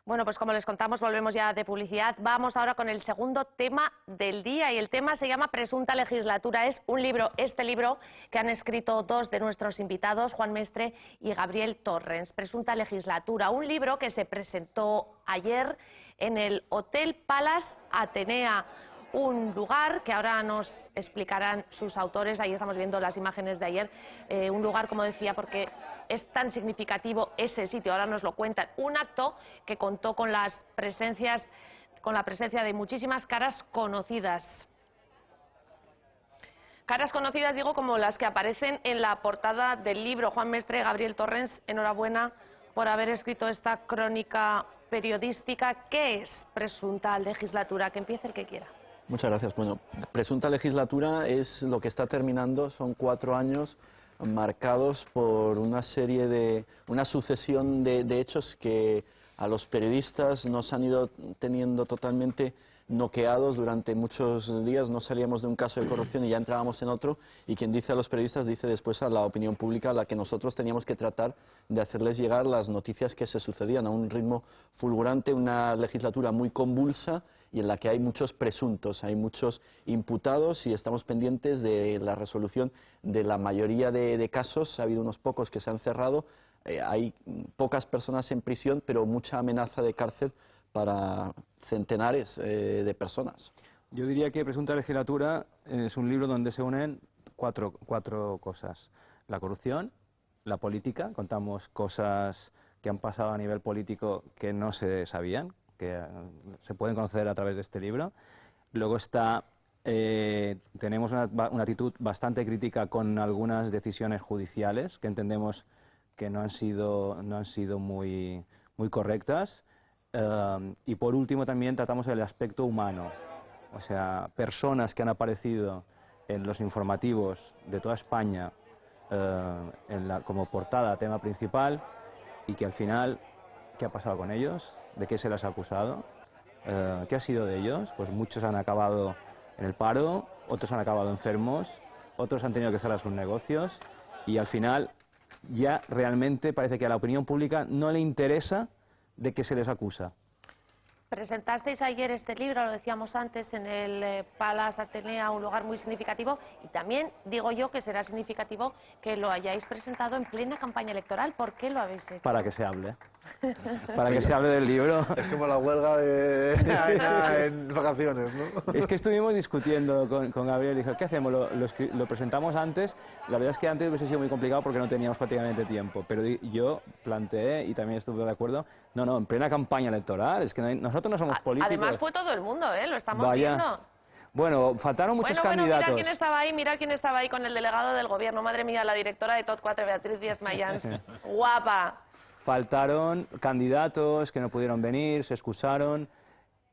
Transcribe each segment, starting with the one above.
Bueno, pues como les contamos, volvemos ya de publicidad. Vamos ahora con el segundo tema del día y el tema se llama Presunta legislatura. Es un libro, este libro, que han escrito dos de nuestros invitados, Juan Mestre y Gabriel Torrens. Presunta legislatura, un libro que se presentó ayer en el Hotel Palace Atenea, un lugar que ahora nos explicarán sus autores. Ahí estamos viendo las imágenes de ayer, un lugar, como decía, porque es tan significativo ese sitio, ahora nos lo cuentan, un acto que contó con la presencia de muchísimas caras conocidas. Caras conocidas, digo, como las que aparecen en la portada del libro. Juan Mestre, Gabriel Torrens, enhorabuena por haber escrito esta crónica periodística. ¿Qué es presunta legislatura? Que empiece el que quiera. Muchas gracias. Bueno, presunta legislatura es lo que está terminando, son 4 años marcados por una sucesión de hechos que a los periodistas nos han ido teniendo totalmente noqueados durante muchos días. No salíamos de un caso de corrupción y ya entrábamos en otro, y quien dice a los periodistas dice después a la opinión pública, a la que nosotros teníamos que tratar de hacerles llegar las noticias que se sucedían a un ritmo fulgurante, una legislatura muy convulsa y en la que hay muchos presuntos, hay muchos imputados y estamos pendientes de la resolución de la mayoría de casos. Ha habido unos pocos que se han cerrado, hay pocas personas en prisión, pero mucha amenaza de cárcel para centenares de personas. Yo diría que Presunta legislatura es un libro donde se unen cuatro cosas: la corrupción, la política, contamos cosas que han pasado a nivel político que no se sabían, que se pueden conocer a través de este libro. Luego está, tenemos una actitud bastante crítica con algunas decisiones judiciales que entendemos que no han sido muy correctas. Y por último también tratamos el aspecto humano, o sea, personas que han aparecido en los informativos de toda España como portada, tema principal, y que al final, ¿qué ha pasado con ellos? ¿De qué se les ha acusado? ¿Qué ha sido de ellos? Pues muchos han acabado en el paro, otros han acabado enfermos, otros han tenido que cerrar sus negocios, y al final ya realmente parece que a la opinión pública no le interesa de qué se les acusa. Presentasteis ayer este libro, lo decíamos antes, en el Palace Atenea, un lugar muy significativo, y también digo yo que será significativo que lo hayáis presentado en plena campaña electoral. ¿Por qué lo habéis hecho? Para que se hable. Para que se hable del libro. Es como la huelga en vacaciones, ¿no? Es que estuvimos discutiendo con Gabriel y dijo, ¿qué hacemos? ¿Lo presentamos antes? La verdad es que antes hubiese sido muy complicado porque no teníamos prácticamente tiempo, pero yo planteé, y también estuve de acuerdo, no, en plena campaña electoral, es que nosotros no somos políticos. Además fue todo el mundo, lo estamos viendo. Bueno, faltaron muchos candidatos. Mira quién estaba ahí con el delegado del gobierno, madre mía, la directora de TOT 4, Beatriz Díaz Mayans, guapa. Faltaron candidatos que no pudieron venir, se excusaron,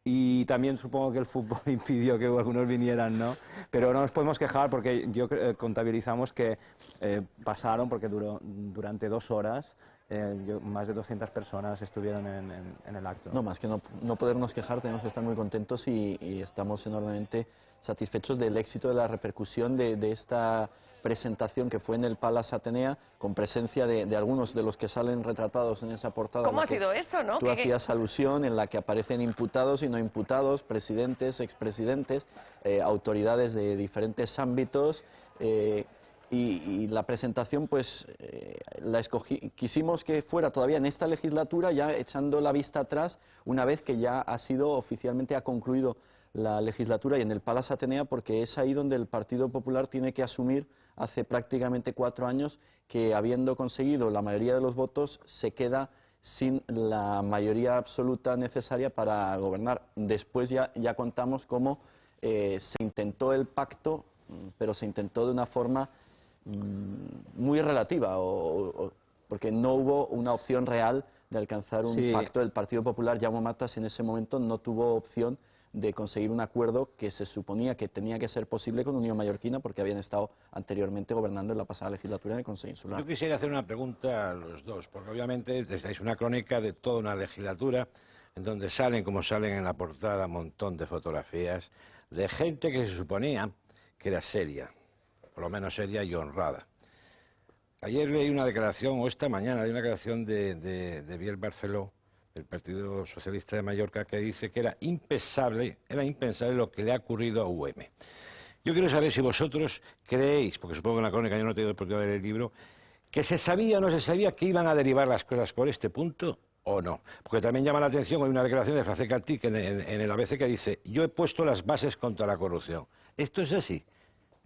y también supongo que el fútbol impidió que algunos vinieran, ¿no? Pero no nos podemos quejar porque contabilizamos que pasaron, porque durante 2 horas, más de 200 personas estuvieron en el acto. No, más que no podernos quejar, tenemos que estar muy contentos y estamos enormemente satisfechos del éxito, de la repercusión de esta presentación que fue en el Palace Atenea, con presencia de algunos de los que salen retratados en esa portada. ¿Cómo ha sido eso, no? Tú hacías alusión, en la que aparecen imputados y no imputados, presidentes, expresidentes, autoridades de diferentes ámbitos. Y la presentación, pues, quisimos que fuera todavía en esta legislatura, ya echando la vista atrás, una vez que ya ha concluido la legislatura, y en el Palace Atenea, porque es ahí donde el Partido Popular tiene que asumir, hace prácticamente 4 años, que habiendo conseguido la mayoría de los votos, se queda sin la mayoría absoluta necesaria para gobernar. Después ya contamos cómo se intentó el pacto, pero se intentó de una forma muy relativa, porque no hubo una opción real de alcanzar un pacto. El Partido Popular, Jaume Matas, en ese momento no tuvo opción de conseguir un acuerdo que se suponía que tenía que ser posible con Unión Mallorquina, porque habían estado anteriormente gobernando en la pasada legislatura en el Consejo Insular. Yo quisiera hacer una pregunta a los dos, porque obviamente estáis una crónica de toda una legislatura en donde salen, como salen en la portada, un montón de fotografías de gente que se suponía que era seria, por lo menos seria y honrada. Ayer leí una declaración, o esta mañana, leí una declaración de Biel Barceló, del Partido Socialista de Mallorca, que dice que era impensable lo que le ha ocurrido a UM. Yo quiero saber si vosotros creéis, porque supongo que en la crónica yo no he tenido la oportunidad de leer el libro, que se sabía o no se sabía que iban a derivar las cosas por este punto o no. Porque también llama la atención, hay una declaración de Francesc Cantí en el ABC que dice: yo he puesto las bases contra la corrupción. Esto es así.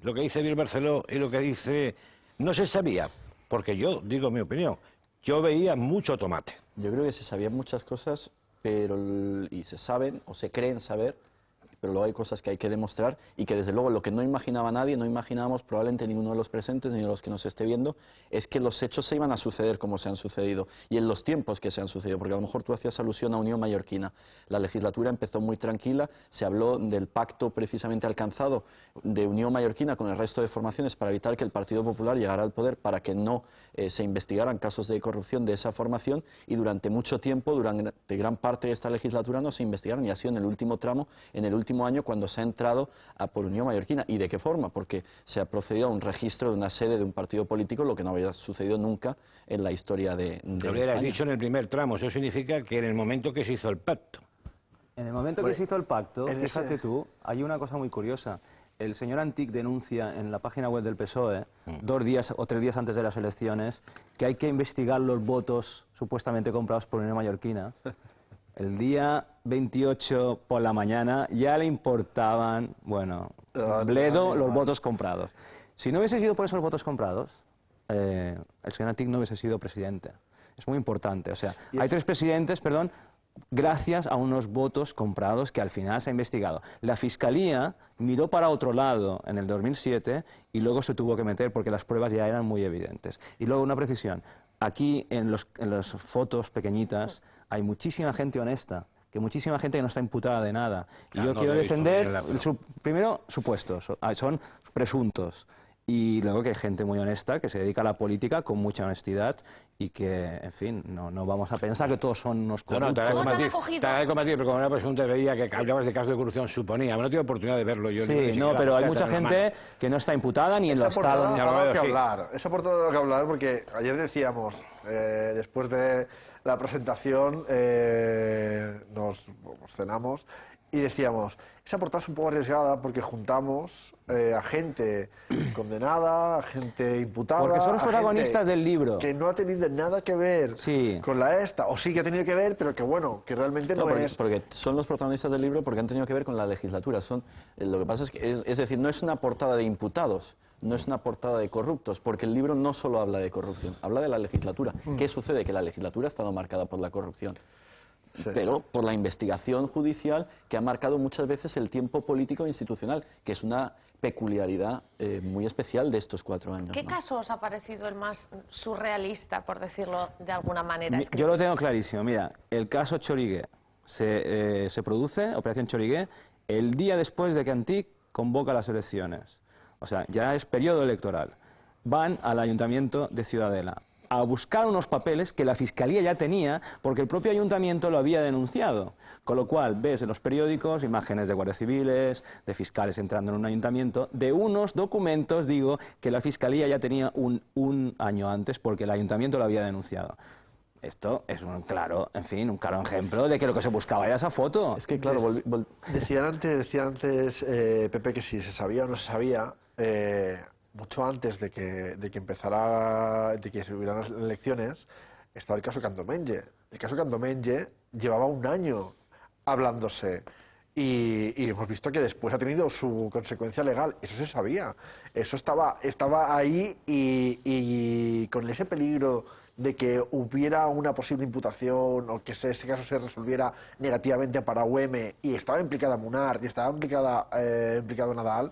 Lo que dice Bill Barceló y lo que dice no se sabía, porque yo digo mi opinión, yo veía mucho tomate. Yo creo que se sabían muchas cosas, pero y se saben o se creen saber, pero luego hay cosas que hay que demostrar y que desde luego lo que no imaginaba nadie, no imaginábamos probablemente ninguno de los presentes ni de los que nos esté viendo, es que los hechos se iban a suceder como se han sucedido y en los tiempos que se han sucedido, porque a lo mejor tú hacías alusión a Unión Mallorquina. La legislatura empezó muy tranquila, se habló del pacto precisamente alcanzado de Unión Mallorquina con el resto de formaciones para evitar que el Partido Popular llegara al poder, para que no se investigaran casos de corrupción de esa formación, y durante mucho tiempo, durante gran parte de esta legislatura no se investigaron, y ha sido en el último tramo, en el último año, cuando se ha entrado a por Unión Mallorquina. ¿Y de qué forma? Porque se ha procedido a un registro de una sede de un partido político, lo que no había sucedido nunca en la historia de Lo hubieras dicho en el primer tramo, eso significa que en el momento que se hizo el pacto. En el momento que se hizo el pacto, fíjate tú, hay una cosa muy curiosa. El señor Antic denuncia en la página web del PSOE, 2 días o 3 días antes de las elecciones, que hay que investigar los votos supuestamente comprados por Unión Mallorquina. El día 28 por la mañana ya le importaban, bueno, bledo los votos comprados. Si no hubiese sido por esos votos comprados, el señor Antic no hubiese sido presidente. Es muy importante. O sea, hay 3 presidentes, perdón, gracias a unos votos comprados que al final se ha investigado. La Fiscalía miró para otro lado en el 2007 y luego se tuvo que meter porque las pruebas ya eran muy evidentes. Y luego una precisión. Aquí en las fotos pequeñitas hay muchísima gente honesta, que muchísima gente que no está imputada de nada. Y yo quiero defender, primero, supuestos, son presuntos. Y luego que hay gente muy honesta que se dedica a la política con mucha honestidad y que, en fin, no vamos a pensar que todos son unos corruptos. No, te haré combatir, pero como una pregunta veía que hablabas de casos de corrupción, suponía. No tuve oportunidad de verlo yo. Sí, no, pero hay mucha gente que no está imputada ni en los estados. Esa portada da que hablar porque ayer decíamos, después de la presentación, nos cenamos y decíamos, esa portada es un poco arriesgada porque juntamos a gente condenada, a gente imputada, porque son los protagonistas del libro, que no ha tenido nada que ver con la esta, o sí que ha tenido que ver, pero que bueno, que realmente no es... Porque son los protagonistas del libro porque han tenido que ver con la legislatura. Lo que pasa es que, es decir, no es una portada de imputados, no es una portada de corruptos, porque el libro no solo habla de corrupción, habla de la legislatura. ¿Qué sucede? Que la legislatura ha estado marcada por la corrupción. Sí. Pero por la investigación judicial que ha marcado muchas veces el tiempo político e institucional, que es una peculiaridad muy especial de estos 4 años. ¿Qué caso os ha parecido el más surrealista, por decirlo de alguna manera? Yo lo tengo clarísimo. Mira, el caso Chorigué se produce, Operación Chorigué, el día después de que Antic convoca las elecciones. O sea, ya es periodo electoral. Van al Ayuntamiento de Ciudadela a buscar unos papeles que la Fiscalía ya tenía porque el propio Ayuntamiento lo había denunciado. Con lo cual ves en los periódicos imágenes de guardias civiles, de fiscales entrando en un ayuntamiento, de unos documentos, digo, que la Fiscalía ya tenía un año antes porque el Ayuntamiento lo había denunciado. Esto es un claro ejemplo de que lo que se buscaba era esa foto. Es que claro, decían antes Pepe, que si se sabía o no se sabía, mucho antes de que empezara, de que se hubieran las elecciones, estaba el caso Candomenge. El caso Candomenge llevaba 1 año hablándose y hemos visto que después ha tenido su consecuencia legal. Eso se sabía, eso estaba ahí y con ese peligro de que hubiera una posible imputación o que ese caso se resolviera negativamente para UM, y estaba implicada Munar y estaba implicado Nadal.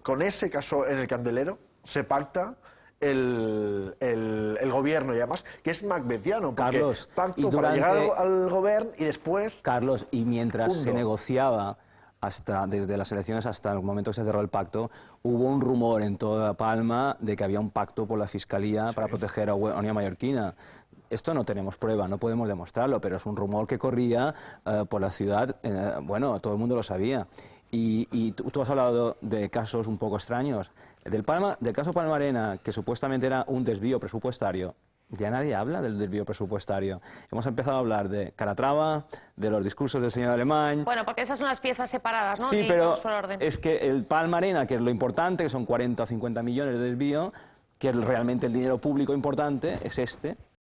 Con ese caso en el candelero se pacta el gobierno, y además que es macbethiano, porque Carlos, pacto para llegar al gobierno y después... Carlos, y mientras se negociaba desde las elecciones hasta el momento que se cerró el pacto, hubo un rumor en toda Palma de que había un pacto por la Fiscalía para proteger a Unión Mallorquina. Esto no tenemos prueba, no podemos demostrarlo, pero es un rumor que corría por la ciudad, bueno, todo el mundo lo sabía. Y tú has hablado de casos un poco extraños. Del caso Palma Arena, que supuestamente era un desvío presupuestario, Ya nadie habla del desvío presupuestario. Hemos empezado a hablar de Calatrava, de los discursos del señor Alemany. Bueno, porque esas son las piezas separadas, ¿no? Sí, pero por orden. es que el Palma-Arena, que es lo importante, que son 40 o 50 millones de desvío, que es realmente el dinero público importante, es este.